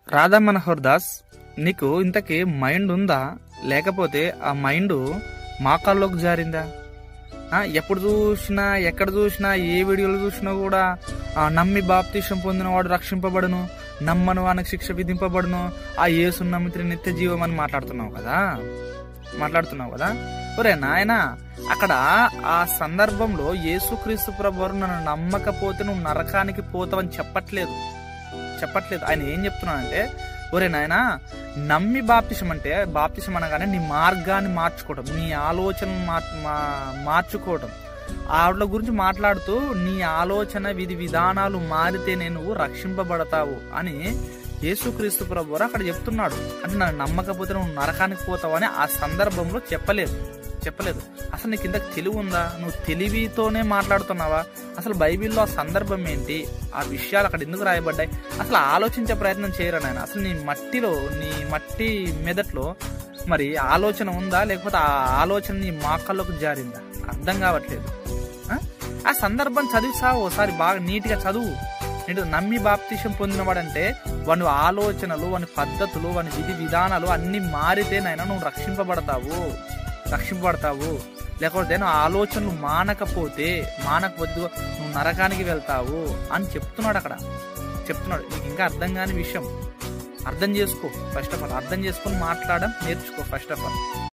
రాధా మనోహర్ దాస్, నీకు ఇంతకీ మైండ్ ఉందా, లేకపోతే ఆ మైండ్ మాకాల్లోకి జారిందా? ఎప్పుడు చూసినా ఎక్కడ చూసినా ఏ వీడియోలు చూసినా కూడా నమ్మి బాప్తీసం పొందినవాడు రక్షింపబడును, నమ్మను వానికి శిక్ష విధింపబడును, ఆ యేసును నమ్మితే నిత్య జీవం అని మాట్లాడుతున్నావు కదా. ఒరే నాయనా, అక్కడ ఆ సందర్భంలో యేసుక్రీస్తు ప్రభువారు నన్ను నమ్మకపోతే నువ్వు నరకానికి పోతావని చెప్పట్లేదు. ఆయన ఏం చెప్తున్నానంటే, ఒరే నాయనా, నమ్మి బాప్తిసం అంటే, బాప్తిసం అనగానే నీ మార్గాన్ని మార్చుకోవటం, నీ ఆలోచనను మార్చుకోవటం, ఆవిడ గురించి మాట్లాడుతూ నీ ఆలోచన విధి విధానాలు మారితేనే నువ్వు రక్షింపబడతావు అని యేసుక్రీస్తు ప్రభువారు అక్కడ చెప్తున్నాడు. అంటే నన్ను నమ్మకపోతే నువ్వు నరకానికి పోతావు అని ఆ సందర్భంలో చెప్పలేదు. అసలు నీకు ఇంతకు తెలివి ఉందా? నువ్వు తెలివితోనే మాట్లాడుతున్నావా? అసలు బైబిల్లో ఆ సందర్భం ఏంటి, ఆ విషయాలు అక్కడ ఎందుకు రాయబడ్డాయి, అసలు ఆలోచించే ప్రయత్నం చేయరా నాయన? అసలు నీ మట్టి మెదట్లో మరి ఆలోచన ఉందా, లేకపోతే ఆ ఆలోచన నీ మాకల్లోకి జారిందా? అర్థం కావట్లేదు. ఆ సందర్భం చదివిసావు ఒకసారి, బాగా నీట్గా చదువు. నీకు నమ్మి బాప్తిసం పొందినవాడంటే వాని ఆలోచనలు, వాని పద్ధతులు, వాని విధి విధానాలు అన్ని మారితేనైనా నువ్వు రక్షింపబడతావు. లేకపోతే నువ్వు ఆలోచనలు మానకపోతే నువ్వు నరకానికి వెళ్తావు అని చెప్తున్నాడు. నీకు ఇంకా అర్థం కాని విషయం అర్థం చేసుకో. ఫస్ట్ ఆఫ్ ఆల్ అర్థం చేసుకొని మాట్లాడడం నేర్చుకో ఫస్ట్ ఆఫ్ ఆల్.